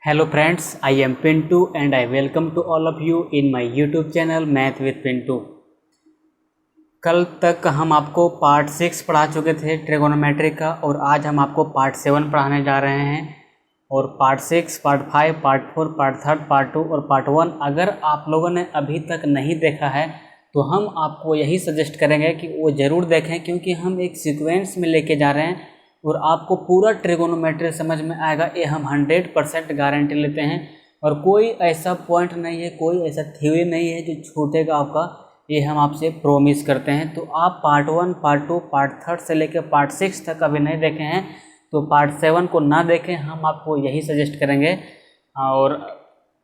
Hello friends, I am Pintu and I welcome to all of you in my YouTube channel Math with Pintu। कल तक हम आपको part 6 पढ़ा चुके थे ट्रिगोनोमेट्री का और आज हम आपको पार्ट 7 पढ़ाने जा रहे हैं। और part 6, part 5, part 4, part 3, part 2 और पार्ट 1 अगर आप लोगों ने अभी तक नहीं देखा है तो हम आपको यही सजेस्ट करेंगे कि वो ज़रूर देखें, क्योंकि हम एक सीक्वेंस में लेके जा रहे हैं और आपको पूरा ट्रिगोनोमेट्री समझ में आएगा, ये हम 100% गारंटी लेते हैं। और कोई ऐसा पॉइंट नहीं है, कोई ऐसा थ्योरी नहीं है जो छूटेगा आपका, ये हम आपसे प्रॉमिस करते हैं। तो आप पार्ट 1, पार्ट 2, पार्ट 3 से लेकर पार्ट 6 तक अभी नहीं देखे हैं तो पार्ट 7 को ना देखें, हम आपको यही सजेस्ट करेंगे। और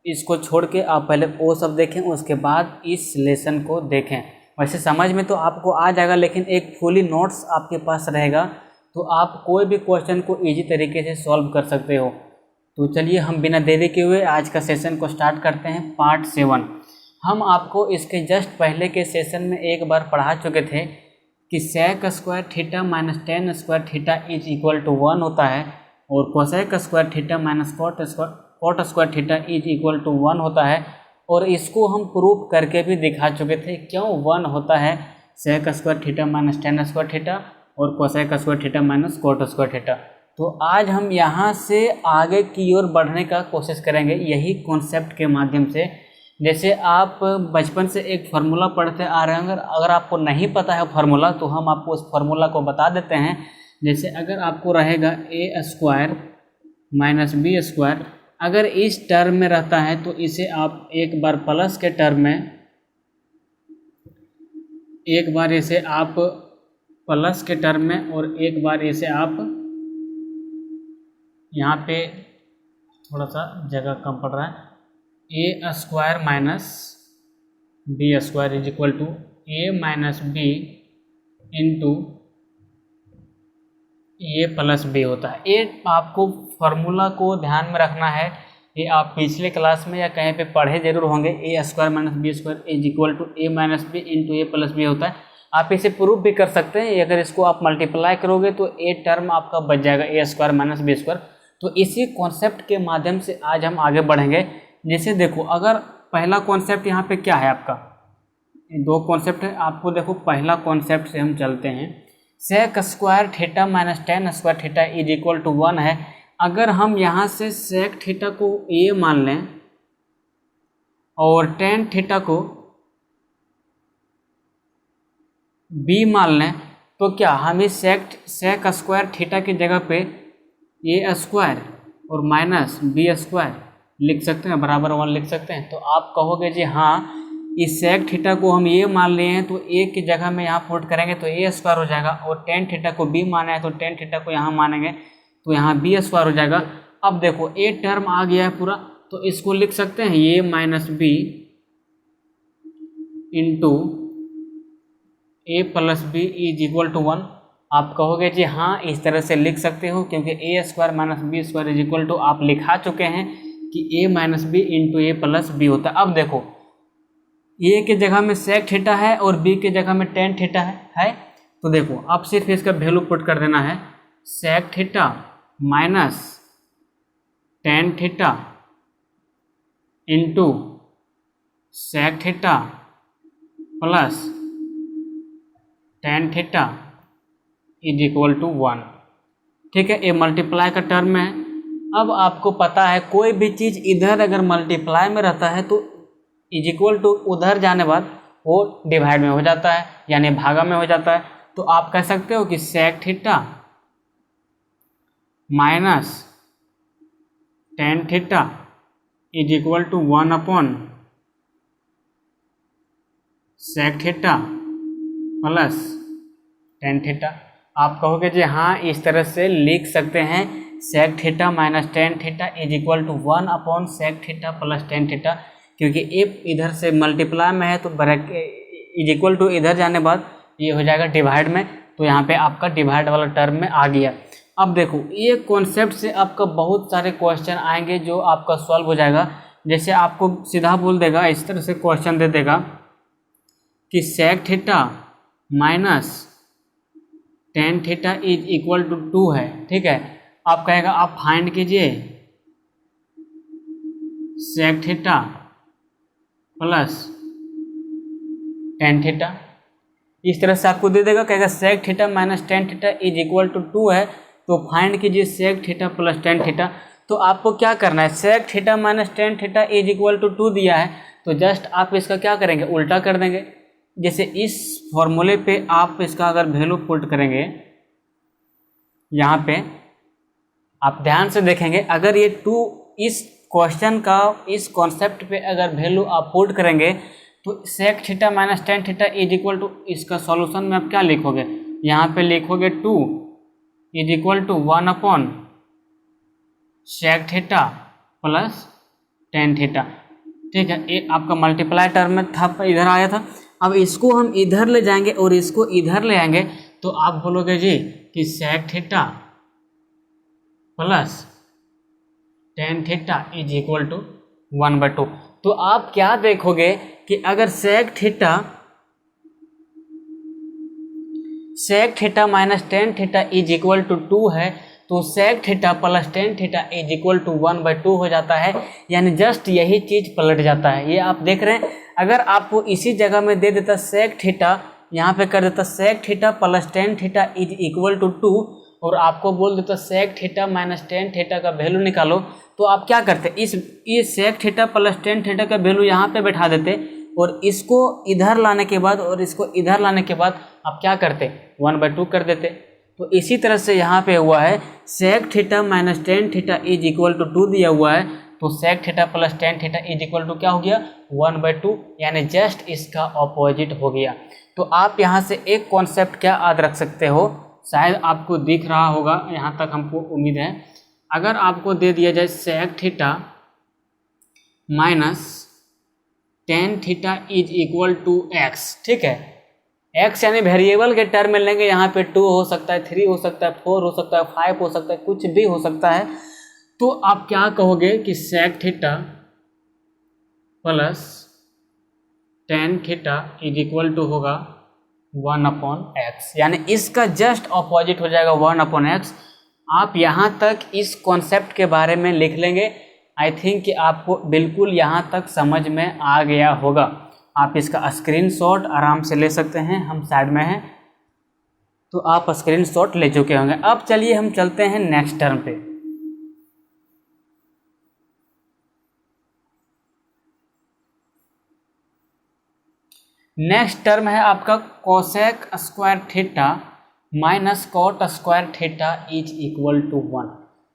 इसको छोड़ के आप पहले वो सब देखें, उसके बाद इस लेसन को देखें। वैसे समझ में तो आपको आ जाएगा, लेकिन एक फुली नोट्स आपके पास रहेगा तो आप कोई भी क्वेश्चन को इजी तरीके से सॉल्व कर सकते हो। तो चलिए हम बिना देरी के हुए आज का सेशन को स्टार्ट करते हैं। पार्ट 7 हम आपको इसके जस्ट पहले के सेशन में एक बार पढ़ा चुके थे कि sec square theta minus tan square theta is equal to 1 होता है और cosec square theta minus cot square theta is equal to 1 होता है। और इसको हम प्रूफ करके भी दिखा चुके थे क्यों 1 होता है sec square theta minus tan square theta और cosec square theta minus cot square theta. तो आज हम यहाँ से आगे की ओर बढ़ने का कोशिश करेंगे यही कॉन्सेप्ट के माध्यम से। जैसे आप बचपन से एक फार्मूला पढ़ते आ रहे हैं, अगर आपको नहीं पता है फार्मूला तो हम आपको उस फार्मूला को बता देते हैं। जैसे अगर आपको रहेगा a square minus B square, अगर इस टर्म में रहता है तो इसे आप एक बार प्लस के टर्म में, एक बार इसे आप प्लस के टर्म में और एक बार इसे आप यहाँ पे थोड़ा सा जगह कम पड़ रहा है, a square minus B square is equal to a minus B into A plus b होता है। ये आपको फार्मूला को ध्यान में रखना है, ये आप पिछले क्लास में या कहीं पे पढ़े जरूर होंगे। A square minus B square is equal to a minus B into A plus b होता है। आप इसे प्रूफ भी कर सकते हैं, अगर इसको आप मल्टीप्लाई करोगे तो ए टर्म आपका बच जाएगा ए स्क्वायर माइनस बी स्क्वायर। तो इसी कॉन्सेप्ट के माध्यम से आज हम आगे बढ़ेंगे। जैसे देखो, अगर पहला कॉन्सेप्ट यहाँ पे क्या है आपका, दो कॉन्सेप्ट है आपको। देखो पहला कॉन्सेप्ट से हम चलते हैं, sec square theta minus tan square theta is equal to 1 है। अगर हम यहाँ से sec थीटा को a मान लें और tan थीटा को b मान लें तो क्या हम इस sec स्क्वायर थीटा की जगह पे a स्क्वायर और माइनस b स्क्वायर लिख सकते हैं, बराबर 1 लिख सकते हैं। तो आप कहोगे जी हाँ, इस sec थीटा को हम ये मान लिए हैं तो a की जगह में यहाँ पुट करेंगे तो a स्क्वायर हो जाएगा, और tan थीटा को b माना है तो tan थीटा को यहाँ मानेंगे तो यहाँ b स्क्वायर हो जाएगा। अब देखो a टर्म आ गया है पूरा, तो इसको लिख सकते हैं a minus B into A plus B is equal to 1। आप कहोगे जी हाँ, इस तरह से लिख सकते हो क्योंकि a square minus B square is equal to आप लिखा चुके हैं कि a minus B into A plus b होता है। अब देखो ए के जगह में sec थीटा है और b के जगह में tan थीटा है। तो देखो अब सिर्फ इसका वैल्यू पुट कर देना है, sec theta minus tan theta into sec theta plus tan theta is equal to 1। ठीक है, ये मल्टीप्लाई का टर्म है। अब आपको पता है कोई भी चीज़ इधर अगर मल्टीप्लाई में रहता है तो इज इक्वल टू उधर जाने बाद वो डिवाइड में हो जाता है, यानी भागा में हो जाता है। तो आप कह सकते हो कि sec theta minus tan theta is equal to 1 upon sec theta plus tan theta. आप कहोगे जी हाँ, इस तरह से लिख सकते हैं, sec theta minus tan theta is equal to 1 upon sec theta plus tan theta, क्योंकि ए इधर से मल्टीप्लाई में है तो इज इक्वल टू इधर जाने बाद ये हो जाएगा डिवाइड में, तो यहाँ पे आपका डिवाइड वाला टर्म में आ गया। अब देखो ये कॉन्सेप्ट से आपका बहुत सारे क्वेश्चन आएंगे जो आपका सॉल्व हो जाएगा। जैसे आपको सीधा बोल देगा, इस तरह से क्वेश्चन दे देगा कि sec theta minus tan theta is equal to 2 है। ठीक है, आप कहेगा आप फाइंड कीजिए sec theta plus tan theta. इस तरह से आपको दे देगा, कहेगा sec theta minus tan theta is equal to 2 है, तो फाइंड कीजिए sec theta plus tan theta. तो आपको क्या करना है, sec theta minus tan theta is equal to 2 दिया है, तो जस्ट आप इसका क्या करेंगे, उल्टा कर देंगे। जैसे इस फॉर्मूले पे आप इसका अगर वैल्यू पुट करेंगे, यहाँ पे आप ध्यान से देखेंगे, अगर ये 2 इस क्वेश्चन का इस कॉन्सेप्ट पे अगर वैल्यू आप पुट करेंगे तो sec theta minus tan theta is equal to, इसका सॉल्यूशन में आप क्या लिखोगे, यहाँ पे लिखोगे 2 is equal to 1 upon sec theta plus tan theta. ठीक है, ये आपका मल्टीप्लाई टर्म में था, इधर आया था। अब इसको हम इधर ले जाएंगे और इसको इधर ले आएंगे, तो आप बोलोगे जी कि sec theta plus tan theta is equal to 1/2। तो आप क्या देखोगे कि अगर sec theta minus tan theta is equal to 2 है, तो sec theta plus tan theta is equal to 1/2 हो जाता है, यानी जस्ट यही चीज पलट जाता है। ये आप देख रहे हैं, अगर आपको इसी जगह में दे देता सेक थीटा, यहाँ पे कर देता sec theta plus tan theta is equal to 2, और आपको बोल देता sec theta minus tan theta का वैल्यू निकालो, तो आप क्या करते, इस sec theta plus tan theta का वैल्यू यहाँ पे बैठा देते, और इसको इधर लाने के बाद और इसको इधर लाने के बाद आप क्या करते, 1/2 कर देते। तो इसी तरह से यहाँ पे हुआ है, sec theta minus tan theta is equal to 2 दिया हुआ है, तो sec theta plus tan theta is equal to क्या हो गया, 1/2, यानी जस्ट इसका ऑपोजिट हो गया। तो आप यहाँ से एक कॉन्सेप्ट क्या याद रख सकते हो, शायद आपको दिख रहा होगा, यहाँ तक हमको उम्मीद है। अगर आपको दे दिया जाए sec theta minus tan theta is equal to x, ठीक है, एक्स यानी वेरिएबल के टर्म में लेंगे, यहाँ पे 2 हो सकता है, 3 हो सकता है, 4 हो सकता है, 5 हो सकता है, कुछ भी हो सकता है। तो आप क्या कहोगे कि sec theta plus tan theta is equal to होगा 1/x, यानी इसका जस्ट ऑपोजिट हो जाएगा 1/x। आप यहाँ तक इस कॉन्सेप्ट के बारे में लिख लेंगे। आई थिंक कि आपको बिल्कुल यहाँ तक समझ में आ गया होगा। आप इसका स्क्रीनशॉट आराम से ले सकते हैं, हम साइड में हैं तो आप स्क्रीनशॉट ले चुके होंगे। अब चलिए हम चलते हैं नेक्स्ट टर्म पे। नेक्स्ट टर्म है आपका cosec square theta minus cot square theta is equal to 1।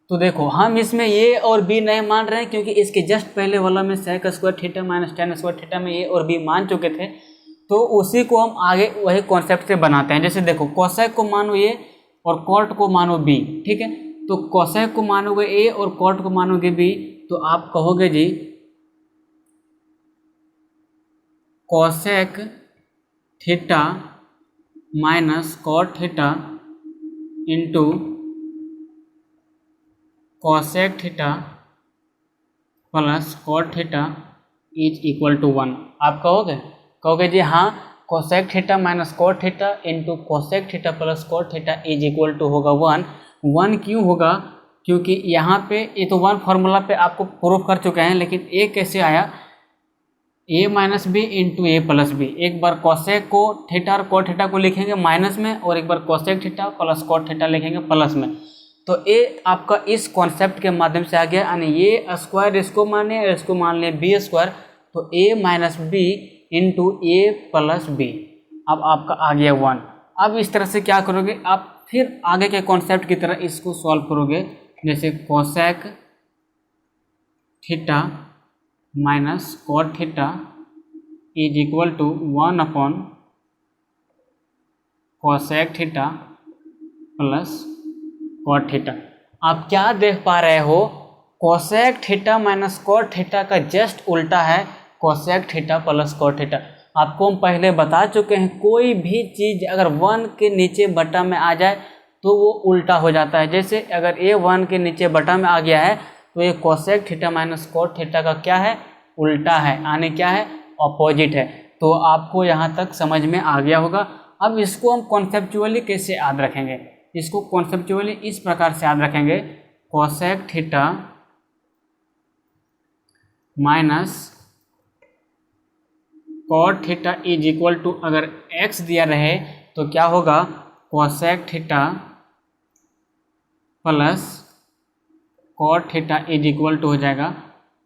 तो देखो हम इसमें ए और बी नहीं मान रहे हैं, क्योंकि इसके जस्ट पहले वाला में sec square theta minus tan square theta में ए और बी मान चुके थे, तो उसी को हम आगे वही कॉन्सेप्ट से बनाते हैं। जैसे देखो कोसेक को मानो ए और कॉट को मानो बी, ठीक है, तो कोसेक को मानोगे ए और कॉट को मानोगे बी, तो आप कहोगे जी cosec theta minus cot theta into cosec theta plus cot theta is equal to 1। आप कहोगे जी हाँ, cosec theta minus cot theta into cosec theta plus cot theta is equal to होगा 1। 1 क्यों होगा, क्योंकि यहाँ पे ये तो 1 फार्मूला पे आपको प्रूफ कर चुके हैं, लेकिन ए कैसे आया, a minus B into A plus b. एक बार कोसेक को थीटा और कॉट थीटा को लिखेंगे माइनस में, और एक बार cosec theta plus cot theta लिखेंगे प्लस में। तो ए आपका इस कॉन्सेप्ट के माध्यम से आ गया, यानी ये स्क्वायर इसको मान लिया, इसको मान लिया बी स्क्वायर, तो ए माइनस बी इंटू ए प्लस बी। अब आपका आ गया 1। अब इस तरह से क्या करोगे, आप फिर आगे के कॉन्सेप्ट की तरह इसको सॉल्व करोगे। जैसे cosec theta minus cot theta is equal to 1 upon cosec theta plus cot theta. आप क्या देख पा रहे हो, cosec theta minus cot theta का जस्ट उल्टा है cosec theta plus cot theta. आपको हम पहले बता चुके हैं, कोई भी चीज़ अगर 1 के नीचे बटा में आ जाए तो वो उल्टा हो जाता है। जैसे अगर ए 1 के नीचे बटा में आ गया है, तो ये cosec theta minus cot theta का क्या है, उल्टा है, यानी क्या है, ऑपोजिट है। तो आपको यहाँ तक समझ में आ गया होगा। अब इसको हम कॉन्सेप्चुअली कैसे याद रखेंगे, इसको कॉन्सेप्चुअली इस प्रकार से याद रखेंगे, cosec theta minus cot theta is equal to, अगर x दिया रहे तो क्या होगा, cosec theta plus cot theta is equal to हो जाएगा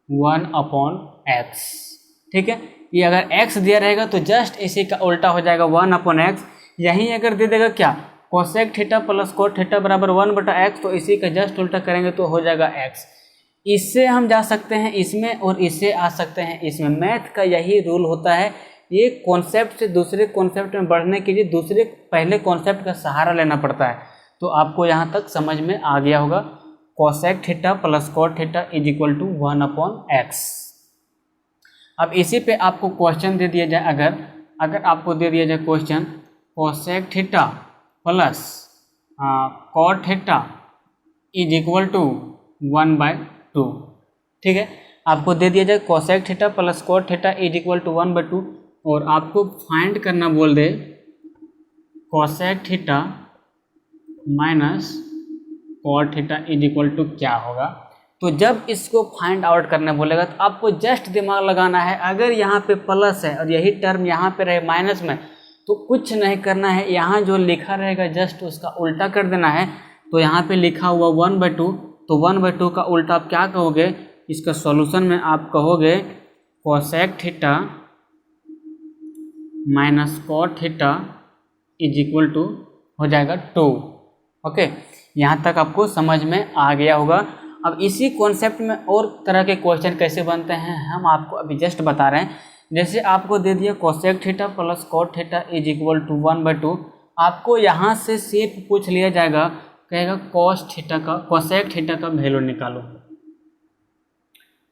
1/x। ठीक है, ये अगर x दिया रहेगा तो जस्ट इसी का उल्टा हो जाएगा 1/x। यहीं अगर दे देगा क्या, cosec theta plus cot theta बराबर 1/x, तो इसी का जस्ट उल्टा करेंगे तो हो जाएगा x। इससे हम जा सकते हैं इसमें और इससे आ सकते हैं इसमें। मैथ का यही रूल होता है, ये कॉन्सेप्ट से दूसरे कॉन्सेप्ट में बढ़ने के लिए दूसरे पहले कॉन्सेप्ट का सहारा लेना पड़ता है। तो आपको यहाँ तक समझ में आ गया होगा, cosec theta plus cot theta is equal to 1/x। अब इसी पे आपको क्वेश्चन दे दिया जाए, अगर आपको दे दिया जाए question cosec theta plus cot theta is equal to 1/2। ठीक है, आपको दे दिया जाए cosec theta plus cot theta is equal to 1/2 और आपको फाइंड करना बोल दे cosec theta minus cot theta is equal to क्या होगा। तो जब इसको फाइंड आउट करने बोलेगा तो आपको जस्ट दिमाग लगाना है, अगर यहाँ पे प्लस है और यही टर्म यहाँ पे रहे माइनस में तो कुछ नहीं करना है, यहाँ जो लिखा रहेगा जस्ट उसका उल्टा कर देना है। तो यहाँ पे लिखा हुआ 1/2, तो 1/2 का उल्टा आप क्या कहोगे, इसका सॉल्यूशन में आप कहोगे cosec theta minus cot theta is equal to हो जाएगा 2। ओके, यहाँ तक आपको समझ में आ गया होगा। अब इसी कॉन्सेप्ट में और तरह के क्वेश्चन कैसे बनते हैं हम आपको अभी जस्ट बता रहे हैं। जैसे आपको दे दिया cosec theta plus cot theta is equal to 1/2, आपको यहाँ से सिर्फ पूछ लिया जाएगा, कहेगा कोसेक थीटा का वैल्यू निकालो।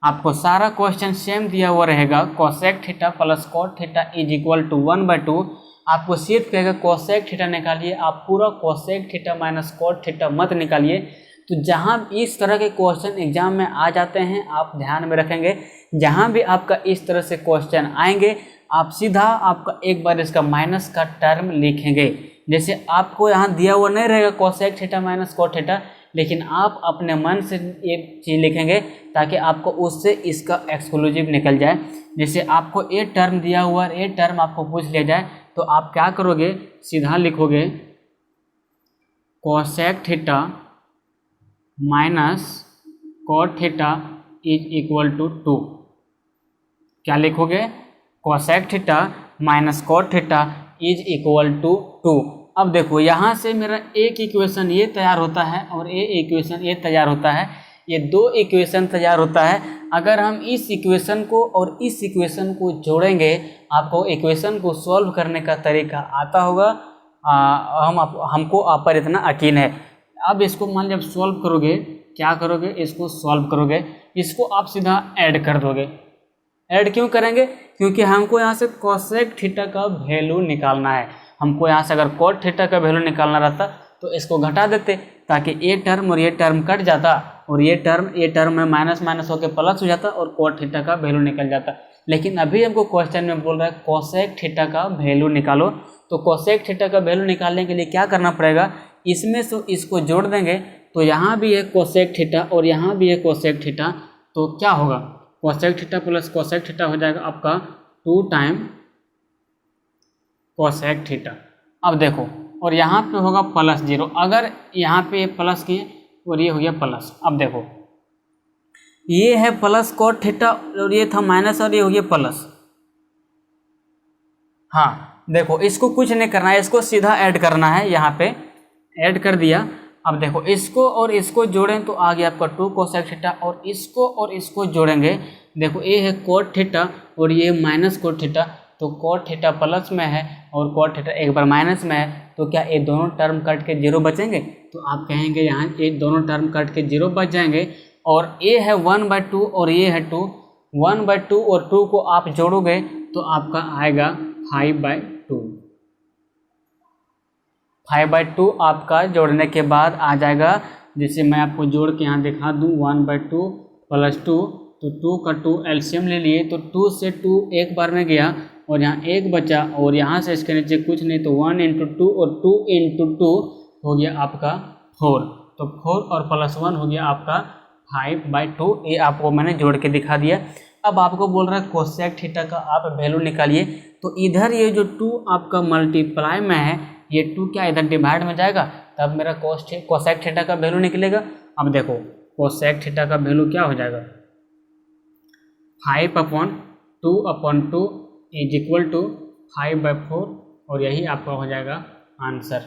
आपको सारा क्वेश्चन सेम दिया हुआ रहेगा, cosec theta plus cot theta is equal to 1/2। आपको सिर्फ कहेगा कोसेक थीटा निकालिए, आप पूरा cosec theta minus cot theta मत निकालिए। तो जहाँ इस तरह के क्वेश्चन एग्जाम में आ जाते हैं आप ध्यान में रखेंगे, जहाँ भी आपका इस तरह से क्वेश्चन आएंगे आप सीधा आपका एक बार इसका माइनस का टर्म लिखेंगे। जैसे आपको यहाँ दिया हुआ नहीं रहेगा cosec theta minus cot theta, लेकिन आप अपने मन से ये चीज़ लिखेंगे ताकि आपको उससे इसका एक्सक्लूसिव निकल जाए। जैसे आपको ए टर्म दिया हुआ है, ए टर्म आपको पूछ लिया जाए तो आप क्या करोगे, सीधा लिखोगे cosec theta minus cot theta is equal to 2। क्या लिखोगे, cosec theta minus cot theta is equal to 2। अब देखो यहाँ से मेरा एक इक्वेशन ये तैयार होता है और एक इक्वेशन ये तैयार होता है, ये दो इक्वेशन तैयार होता है। अगर हम इस इक्वेशन को और इस इक्वेशन को जोड़ेंगे, आपको इक्वेशन को सॉल्व करने का तरीका आता होगा, हमको आप पर इतना यकीन है। अब इसको मान लीजिए सॉल्व करोगे, क्या करोगे, इसको सॉल्व करोगे, इसको आप सीधा ऐड कर दोगे। ऐड क्यों करेंगे, क्योंकि हमको यहाँ से कोसेक थीटा का वैल्यू निकालना है। हमको यहाँ से अगर कॉट थीटा का वैल्यू निकालना रहता तो इसको घटा देते, ताकि ये टर्म और ये टर्म कट जाता और ये टर्म में माइनस माइनस होकर प्लस हो जाता और कॉट थीटा का वैल्यू निकल जाता। लेकिन अभी हमको क्वेश्चन में बोल रहा है कोसेक थीटा का वैल्यू निकालो। तो कोसेक थीटा का वैल्यू निकालने के लिए क्या करना पड़ेगा, इसमें से इसको जोड़ देंगे तो यहाँ भी है कोसेक थीटा और यहाँ भी है कोसेक थीटा। तो क्या होगा, cosec theta plus cosec theta हो जाएगा आपका 2 टाइम कोसेक थीटा। अब देखो, और यहाँ पे होगा +0, अगर यहाँ पे प्लस किए और ये हो गया प्लस। अब देखो ये है प्लस कॉट थीटा और ये था माइनस और ये हो गया प्लस। हाँ देखो, इसको कुछ नहीं करना है, इसको सीधा ऐड करना है। यहाँ पे ऐड कर दिया। अब देखो इसको और इसको जोड़ें तो आ गया आपका 2 कोसेक थीटा और इसको जोड़ेंगे। देखो ये है कॉट थीटा और ये माइनस कॉट थीटा, तो कॉट थीटा प्लस में है और कॉट थीटा एक बार माइनस में है, तो क्या ये दोनों टर्म कट के 0 बचेंगे। तो आप कहेंगे यहाँ ये दोनों टर्म कट के 0 बच जाएंगे और ये है 1/2 और ये है 2। 1/2 और 2 को आप जोड़ोगे तो आपका आएगा 5/2। 5/2 आपका जोड़ने के बाद आ जाएगा, जैसे मैं आपको जोड़ के यहाँ दिखा दूँ, 1/2 + 2, तो 2 का 2 एलसीएम ले लिए, तो 2 से 2 एक बार में गया और यहाँ 1 बचा और यहाँ से इसके नीचे कुछ नहीं, तो 1 × 2 और 2 × 2 हो गया आपका 4। तो 4 और +1 हो गया आपका 5/2। ये आपको मैंने जोड़ के दिखा दिया। अब आपको बोल रहा है कोसेक थीटा का आप वैल्यू निकालिए, तो इधर ये जो 2 आपका मल्टीप्लाई में है, ये 2 क्या इधर डिवाइड में जाएगा, तब मेरा कोसेक थीटा का वैल्यू निकलेगा। अब देखो कोसेक थीटा का वैल्यू क्या हो जाएगा, 5/2/2 इज इक्वल टू 5/4, और यही आपका हो जाएगा आंसर।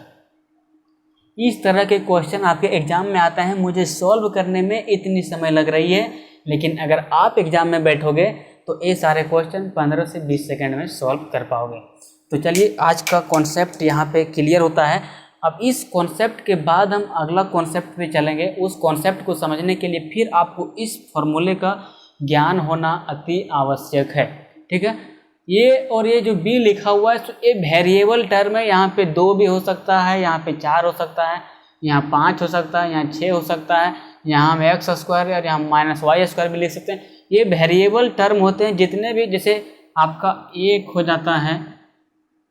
इस तरह के क्वेश्चन आपके एग्जाम में आता है, मुझे सॉल्व करने में इतनी समय लग रही है, लेकिन अगर आप एग्जाम में बैठोगे तो ये सारे क्वेश्चन 15 से 20 सेकंड में सॉल्व कर पाओगे। तो चलिए आज का कॉन्सेप्ट यहाँ पे क्लियर होता है। अब इस कॉन्सेप्ट के बाद हम अगला कॉन्सेप्ट पे चलेंगे। उस कॉन्सेप्ट को समझने के लिए फिर आपको इस फॉर्मूले का ज्ञान होना अति आवश्यक है, ठीक है। ये जो बी लिखा हुआ है, तो ये वेरिएबल टर्म है, यहाँ पे 2 भी हो सकता है, यहाँ पे 4 हो सकता है, यहाँ 5 हो सकता है, यहाँ 6 हो सकता है, यहाँ हम x² और यहाँ -y² भी लिख सकते हैं। ये वेरिएबल टर्म होते हैं जितने भी, जैसे आपका 1 हो जाता है,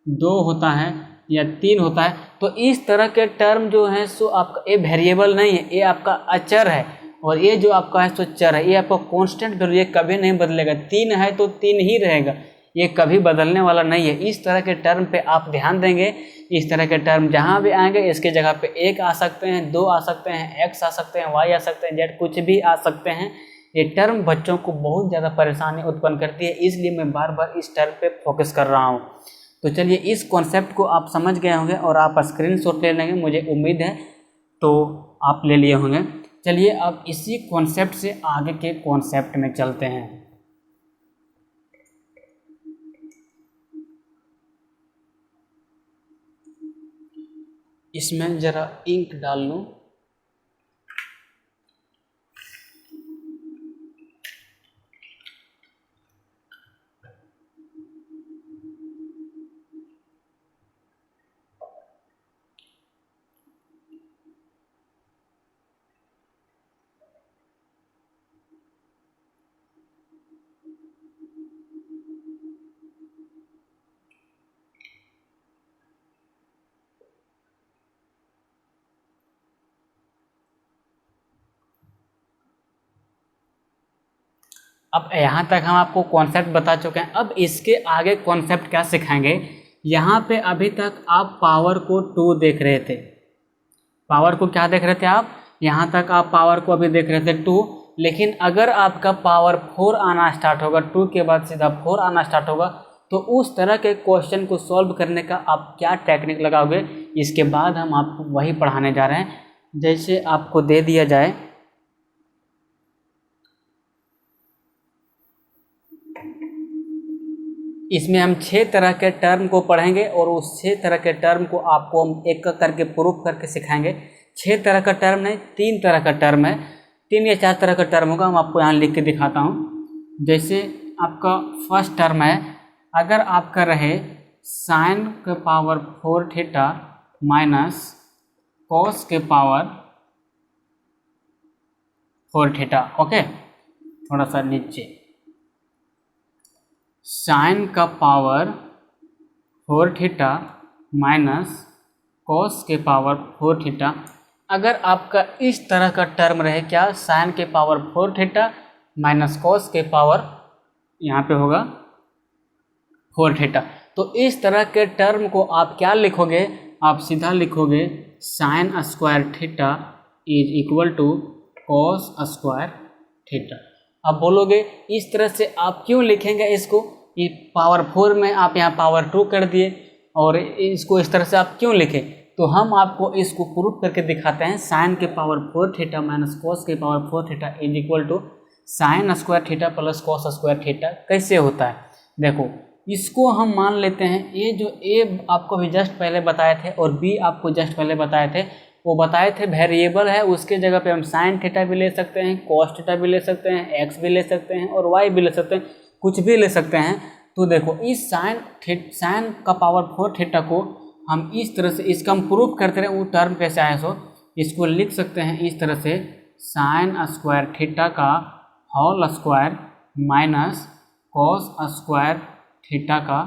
2 होता है या 3 होता है, तो इस तरह के टर्म जो है सो आपका ये वेरिएबल नहीं है, ये आपका अचर है, और ये जो आपका है सो चर है, ये आपका कांस्टेंट वैल्यू, ये कभी नहीं बदलेगा। 3 है तो 3 ही रहेगा, ये कभी बदलने वाला नहीं है। इस तरह के टर्म पे आप ध्यान देंगे, इस तरह के टर्म जहाँ भी आएंगे इसके जगह पे 1 आ सकते हैं, 2 आ सकते हैं, x आ सकते हैं, y आ सकते हैं, z कुछ भी आ सकते हैं। ये टर्म बच्चों को बहुत ज़्यादा परेशानी उत्पन्न करती है, इसलिए मैं बार बार इस टर्म पे फोकस कर रहा हूँ। तो चलिए इस कॉन्सेप्ट को आप समझ गए होंगे और आप स्क्रीनशॉट ले लेंगे, मुझे उम्मीद है तो आप ले लिए होंगे। चलिए अब इसी कॉन्सेप्ट से आगे के कॉन्सेप्ट में चलते हैं। इसमें ज़रा इंक डाल लूँ। अब यहाँ तक हम आपको कॉन्सेप्ट बता चुके हैं। अब इसके आगे कॉन्सेप्ट क्या सिखाएंगे। यहाँ पे अभी तक आप पावर को 2 देख रहे थे, पावर को क्या देख रहे थे आप, यहाँ तक आप पावर को अभी देख रहे थे 2, लेकिन अगर आपका पावर 4 आना स्टार्ट होगा, 2 के बाद सीधा 4 आना स्टार्ट होगा, तो उस तरह के क्वेश्चन को सॉल्व करने का आप क्या टेक्निक लगाओगे, इसके बाद हम आपको वही पढ़ाने जा रहे हैं। जैसे आपको दे दिया जाए इसमें हम 6 तरह के टर्म को पढ़ेंगे और उस 6 तरह के टर्म को आपको हम एक करके प्रूफ करके सिखाएंगे। 6 तरह का टर्म नहीं, 3 तरह का टर्म है, 3 या 4 तरह का टर्म होगा, हम आपको यहाँ लिख के दिखाता हूँ। जैसे आपका फर्स्ट टर्म है, अगर आपका रहे साइन के पावर 4 थीटा माइनस कॉस के पावर 4 थीटा, ओके, थोड़ा सा नीचे, साइन का पावर 4 थीटा माइनस कॉस के पावर 4 थीटा। अगर आपका इस तरह का टर्म रहे, क्या, साइन के पावर 4 थीटा माइनस कॉस के पावर यहाँ पे होगा 4 थीटा, तो इस तरह के टर्म को आप क्या लिखोगे, आप सीधा लिखोगे sine square theta is equal to cos square theta. अब बोलोगे इस तरह से आप क्यों लिखेंगे इसको, ये पावर 4 में आप यहाँ पावर 2 कर दिए और इसको इस तरह से आप क्यों लिखे, तो हम आपको इसको प्रूफ करके दिखाते हैं। साइन के पावर 4 थीटा माइनस कॉस के power 4 theta is equal to sine square theta plus cos square theta. कैसे होता है देखो, इसको हम मान लेते हैं, ये जो ए आपको भी जस्ट पहले बताए थे और बी आपको जस्ट पहले बताए थे, वो बताए थे वेरिएबल है, उसके जगह पे हम साइन थीटा भी ले सकते हैं, कॉस थीटा भी ले सकते हैं, एक्स भी ले सकते हैं और वाई भी ले सकते हैं, कुछ भी ले सकते हैं। तो देखो इस साइन का पावर 4 थीटा को हम इस तरह से, इसका हम प्रूफ करते रहे, वो टर्म कैसे आए, सो इसको लिख सकते हैं इस तरह से, साइन स्क्वायर थीटा का whole square minus cos square theta का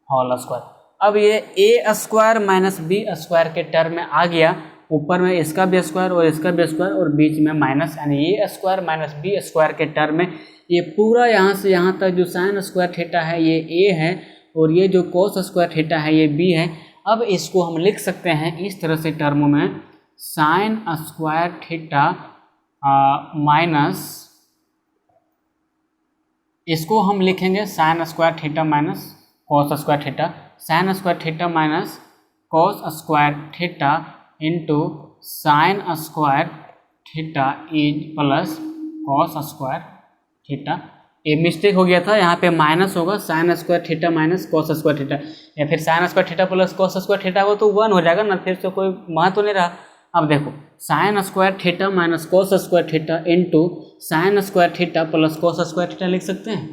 होल स्क्वायर। अब ये A square minus B square के टर्म में आ गया, ऊपर में इसका भी स्क्वायर और इसका भी स्क्वायर और बीच में माइनस, यानी ये स्क्वायर माइनस बी स्क्वायर के टर्म में ये पूरा यहाँ से यहाँ तक जो साइन स्क्वायर थीटा है ये ए है और ये जो कोस स्क्वायर थीटा है ये बी है। अब इसको हम लिख सकते हैं इस तरह से टर्मों में, साइन स्क्वायर थीटा माइनस, इसको हम लिखेंगे sign square theta minus cos square theta, sign square theta minus cos square theta into sine square theta is plus cos square theta. ये मिस्टेक हो गया था, यहाँ पे माइनस होगा, sign square theta minus cos square theta, या फिर sign square theta plus cos square theta हो तो 1 हो जाएगा ना, फिर से कोई महत्व तो नहीं रहा। अब देखो sign square theta minus cos square theta into sine square theta plus cos square theta लिख सकते हैं।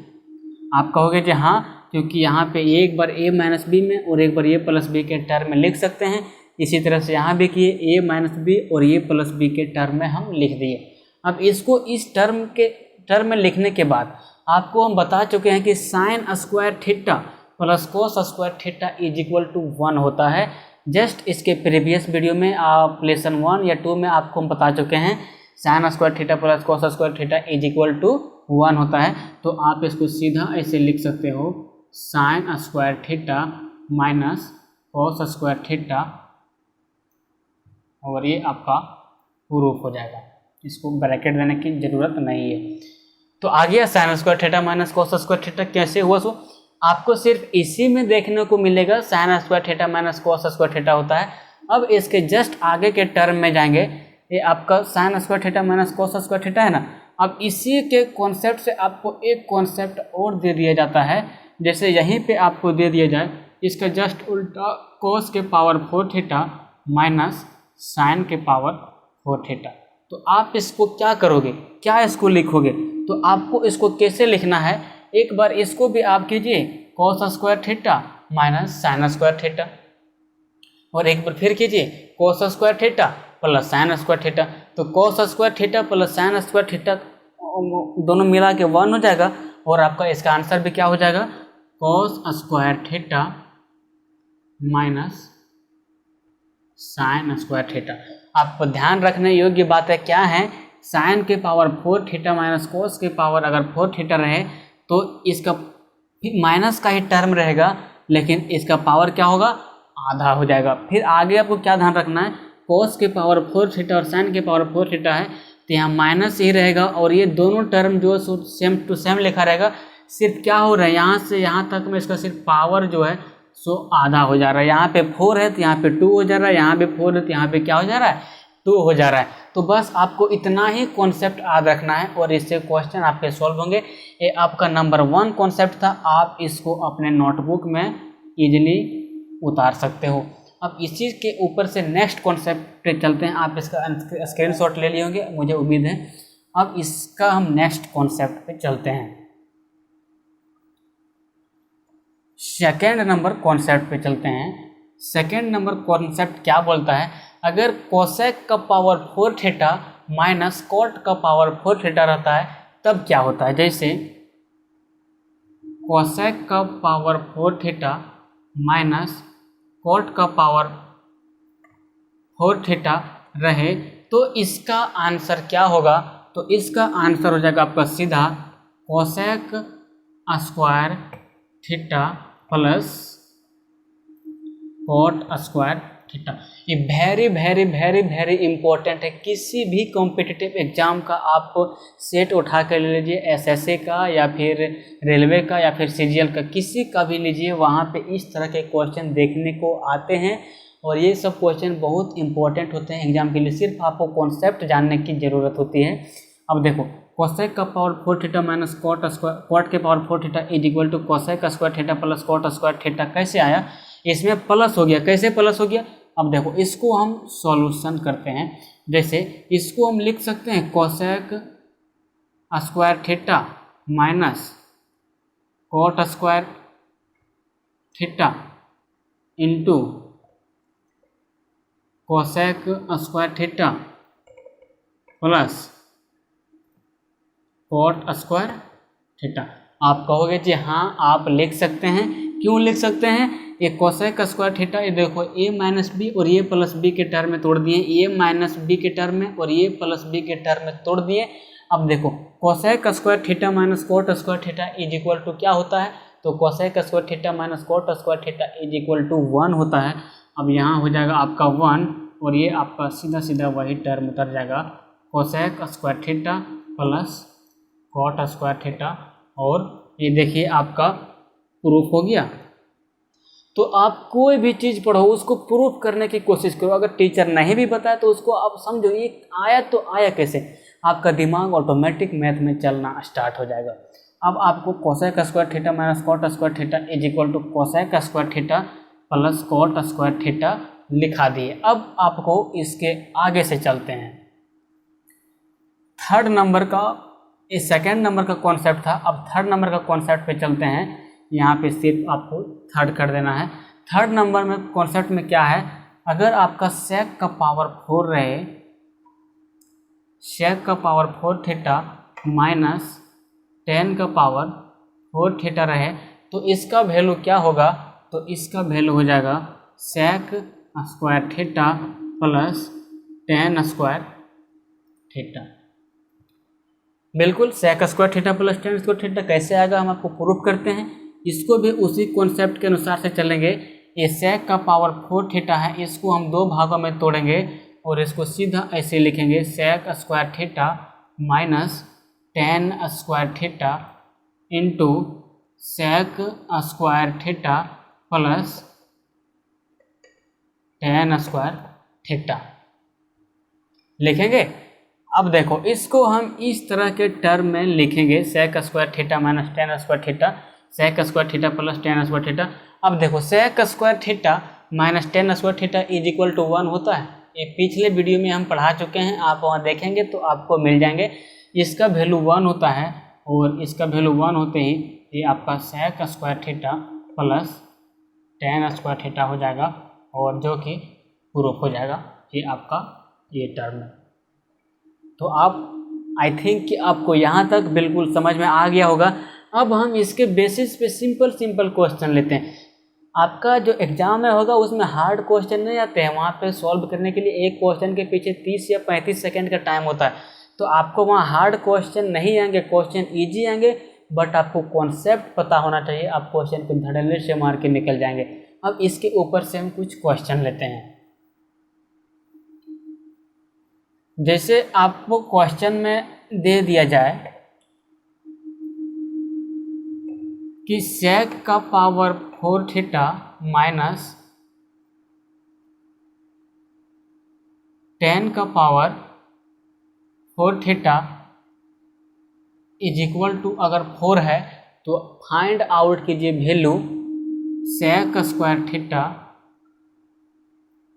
आप कहोगे कि हाँ, क्योंकि यहाँ पे एक बार a माइनस बी में और एक बार a प्लस बी के टर्म में लिख सकते हैं, इसी तरह से यहाँ भी किए a माइनस बी और a प्लस बी के टर्म में हम लिख दिए। अब इसको इस टर्म में लिखने के बाद आपको हम बता चुके हैं कि sine square theta plus cos square theta is equal to 1 होता है। जस्ट इसके प्रीवियस वीडियो में आप लेसन 1 या 2 में आपको हम बता चुके हैं sine square theta plus cos square theta is equal to 1 होता है। तो आप इसको सीधा ऐसे लिख सकते हो, sign square theta minus cos square theta, और ये आपका प्रूफ हो जाएगा, इसको ब्रैकेट देने की ज़रूरत नहीं है। तो आ गया sign square theta minus cos square theta कैसे हुआ, सो आपको सिर्फ इसी में देखने को मिलेगा sign square theta minus cos square theta होता है। अब इसके जस्ट आगे के टर्म में जाएंगे, ये आपका sign square theta minus cos square theta है ना। अब इसी के कॉन्सेप्ट से आपको एक कॉन्सेप्ट और दे दिया जाता है, जैसे यहीं पे आपको दे दिया जाए इसका जस्ट उल्टा कॉस के पावर 4 थीटा माइनस साइन के पावर 4 थीटा। तो आप इसको क्या करोगे, क्या इसको लिखोगे, तो आपको इसको कैसे लिखना है, एक बार इसको भी आप कीजिए cos square theta minus sine square theta, और एक बार फिर कीजिए cos square theta plus sine square theta. तो cos square theta plus sine square theta दोनों मिला के 1 हो जाएगा, और आपका इसका आंसर भी क्या हो जाएगा, cos square theta minus sine square theta. आपको ध्यान रखने योग्य बात है क्या है, साइन के पावर 4 थीटा माइनस कोस के पावर अगर 4 थीटा रहे तो इसका माइनस का ही टर्म रहेगा, लेकिन इसका पावर क्या होगा, आधा हो जाएगा। फिर आगे आपको क्या ध्यान रखना है, कोस के पावर 4 थीटा और साइन के पावर 4 थीटा है तो यहाँ माइनस ही रहेगा, और ये दोनों टर्म जो सेम टू सेम लिखा रहेगा। सिर्फ क्या हो रहा है, यहाँ से यहाँ तक में इसका सिर्फ पावर जो है सो आधा हो जा रहा है। यहाँ पे 4 है तो यहाँ पे 2 हो जा रहा है, यहाँ पे 4 है तो यहाँ पे क्या हो जा रहा है, 2 हो जा रहा है। तो बस आपको इतना ही कॉन्सेप्ट याद रखना है और इससे क्वेश्चन आपके सॉल्व होंगे। ये आपका नंबर 1 कॉन्सेप्ट था, आप इसको अपने नोटबुक में इजीली उतार सकते हो। अब इसी के ऊपर से नेक्स्ट कॉन्सेप्ट पे चलते हैं। आप इसका स्क्रीनशॉट ले लिए होंगे मुझे उम्मीद है। अब इसका हम नेक्स्ट कॉन्सेप्ट पे चलते हैं, सेकेंड नंबर कॉन्सेप्ट पे चलते हैं। सेकेंड नंबर कॉन्सेप्ट क्या बोलता है, अगर कोसेक का पावर 4 थीटा माइनस कॉट का पावर 4 थीटा रहता है तब क्या होता है। जैसे कोसेक का पावर 4 थीटा माइनस कॉट का पावर 4 थीटा रहे तो इसका आंसर क्या होगा, तो इसका आंसर हो जाएगा आपका सीधा cosec square theta plus cot square theta. ये very very very very important है। किसी भी कॉम्पिटिटिव एग्जाम का आप सेट उठा कर ले लीजिए, एसएससी का या फिर रेलवे का या फिर सीजीएल का, किसी का भी लीजिए, वहाँ पे इस तरह के क्वेश्चन देखने को आते हैं और ये सब क्वेश्चन बहुत इंपॉर्टेंट होते हैं एग्जाम के लिए। सिर्फ आपको कॉन्सेप्ट जानने की ज़रूरत होती है। अब देखो कोसेक का पावर 4 थीटा माइनस कॉट के power 4 theta is equal to cosec square theta plus cot square theta. कैसे आया, इसमें प्लस हो गया। कैसे प्लस हो गया, अब देखो इसको हम सॉल्यूशन करते हैं। जैसे इसको हम लिख सकते हैं cosec square theta minus cot square theta into cosec square theta plus cot square theta. आप कहोगे जी हाँ आप लिख सकते हैं, क्यों लिख सकते हैं, ये कोसेक स्क्वायर थीटा, ये देखो ए माइनस बी और ये प्लस बी के टर्म में तोड़ दिए, ए माइनस बी के टर्म में और ये प्लस बी के टर्म में तोड़ दिए। अब देखो cosec square theta minus cot square theta is equal to क्या होता है, तो cosec square theta minus cot square theta is equal to 1 होता है। अब यहाँ हो जाएगा आपका 1 और ये आपका सीधा सीधा वही टर्म उतर जाएगा, cosec square theta plus cot square theta, और ये देखिए आपका प्रूफ हो गया। तो आप कोई भी चीज़ पढ़ो उसको प्रूफ करने की कोशिश करो, अगर टीचर नहीं भी बताए तो उसको आप समझो ये आया तो आया कैसे, आपका दिमाग ऑटोमेटिक मैथ में चलना स्टार्ट हो जाएगा। अब आपको cosec square theta minus cot square theta is equal to cosec square theta plus cot square theta लिखा दिए। अब आपको इसके आगे से चलते हैं, थर्ड नंबर का, इस सेकेंड नंबर का कॉन्सेप्ट था, अब थर्ड नंबर का कॉन्सेप्ट पे चलते हैं। यहाँ पे सिर्फ आपको थर्ड कर देना है। थर्ड नंबर में कॉन्सेप्ट में क्या है, अगर आपका सेक का पावर 4 रहे, सेक का पावर 4 थीटा माइनस 10 का पावर 4 थीटा रहे, तो इसका वैल्यू क्या होगा, तो इसका वैल्यू हो जाएगा sec square theta plus 10 square theta. बिल्कुल sec square theta plus 10 square theta कैसे आएगा हम आपको प्रूफ करते हैं, इसको भी उसी कॉन्सेप्ट के अनुसार से चलेंगे। ये सेक का पावर 4 थीटा है, इसको हम दो भागों में तोड़ेंगे और इसको सीधा ऐसे लिखेंगे, sec square theta minus 10 square theta into sec square theta plus 10 square theta लिखेंगे। अब देखो इसको हम इस तरह के टर्म में लिखेंगे, sec square theta minus 10 square theta, sec square theta plus 10 square theta. अब देखो sec square theta minus 10 square theta is equal to 1 होता है, ये पिछले वीडियो में हम पढ़ा चुके हैं, आप वहाँ देखेंगे तो आपको मिल जाएंगे। इसका वैल्यू 1 होता है और इसका वैल्यू 1 होते ही ये आपका sec square theta plus 10 square theta हो जाएगा, और जो कि प्रूफ हो जाएगा ये आपका ये टर्म है। तो आप आई थिंक कि आपको यहाँ तक बिल्कुल समझ में आ गया होगा। अब हम इसके बेसिस पे सिंपल क्वेश्चन लेते हैं। आपका जो एग्जाम में होगा उसमें हार्ड क्वेश्चन नहीं आते हैं, वहाँ पे सॉल्व करने के लिए एक क्वेश्चन के पीछे 30 या 35 सेकंड का टाइम होता है, तो आपको वहाँ हार्ड क्वेश्चन नहीं आएंगे, क्वेश्चन ईजी आएंगे, बट आपको कॉन्सेप्ट पता होना चाहिए, आप क्वेश्चन को धड़ल्ले से मार के निकल जाएंगे। अब इसके ऊपर से हम कुछ क्वेश्चन लेते हैं। जैसे आपको क्वेश्चन में दे दिया जाए कि सेक का पावर 4 थीटा माइनस 10 का power 4 theta is equal to, अगर 4 है तो फाइंड आउट कीजिए value sec square theta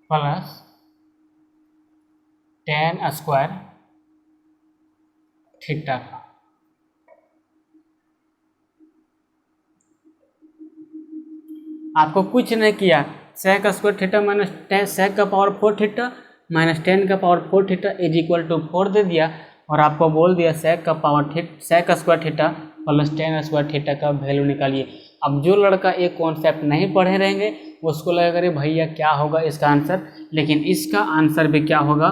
plus 10 square theta का। आपको कुछ नहीं किया, sec square theta minus 10 sec का पावर 4 थीटा माइनस 10 का power 4 theta is equal to 4 दे दिया, और आपको बोल दिया सेक का power sec square theta plus 10 square theta का वैल्यू निकालिए। अब जो लड़का एक कॉन्सेप्ट नहीं पढ़े रहेंगे उसको लगेगा अरे भैया क्या होगा इसका आंसर, लेकिन इसका आंसर भी क्या होगा,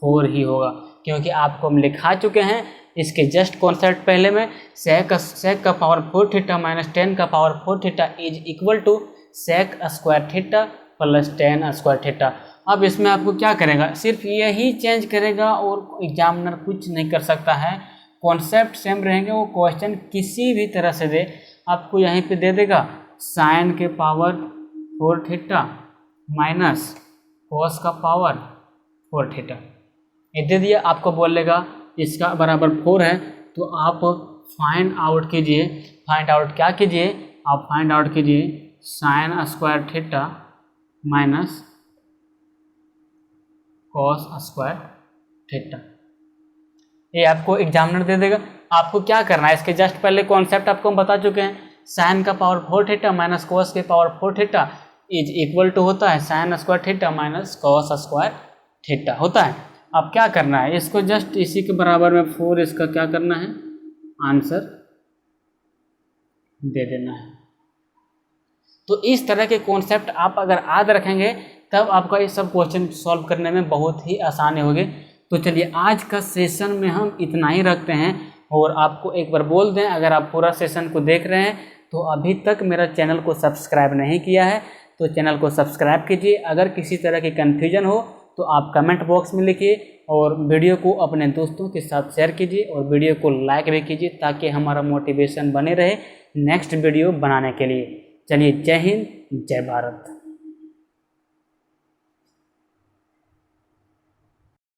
4 ही होगा, क्योंकि आपको हम लिखा चुके हैं इसके जस्ट कॉन्सेप्ट पहले में, सेक का पावर 4 थीटा माइनस 10 का power 4 theta is equal to sec square theta plus 10 square theta. अब इसमें आपको क्या करेगा, सिर्फ यही चेंज करेगा और एग्जामिनर कुछ नहीं कर सकता है, कॉन्सेप्ट सेम रहेंगे। वो क्वेश्चन किसी भी तरह से दे, आपको यहीं पे दे देगा साइन के पावर 4 थीटा माइनस कोस का पावर 4 थीटा, ये दे दिया। आपको बोलेगा इसका बराबर 4 है, तो आप फाइंड आउट कीजिए। फाइंड आउट क्या कीजिए, आप फाइंड आउट कीजिए sign square theta minus cos square theta, ये आपको एग्जामिनर दे देगा। आपको क्या करना है, इसके जस्ट पहले कॉन्सेप्ट आपको हम बता चुके हैं, साइन का पावर 4 थीटा माइनस कॉस के power 4 theta is equal to होता है sine square theta minus cos square theta होता है। अब क्या करना है, इसको जस्ट इसी के बराबर में 4 इसका क्या करना है, आंसर दे देना है। तो इस तरह के कॉन्सेप्ट आप अगर याद रखेंगे तब आपका ये सब क्वेश्चन सॉल्व करने में बहुत ही आसानी होगी। तो चलिए आज का सेशन में हम इतना ही रखते हैं। और आपको एक बार बोल दें, अगर आप पूरा सेशन को देख रहे हैं तो अभी तक मेरा चैनल को सब्सक्राइब नहीं किया है तो चैनल को सब्सक्राइब कीजिए। अगर किसी तरह की कन्फ्यूजन हो तो आप कमेंट बॉक्स में लिखिए और वीडियो को अपने दोस्तों के साथ शेयर कीजिए और वीडियो को लाइक भी कीजिए ताकि हमारा मोटिवेशन बने रहे नेक्स्ट वीडियो बनाने के लिए। चलिए, जय हिंद, जय भारत।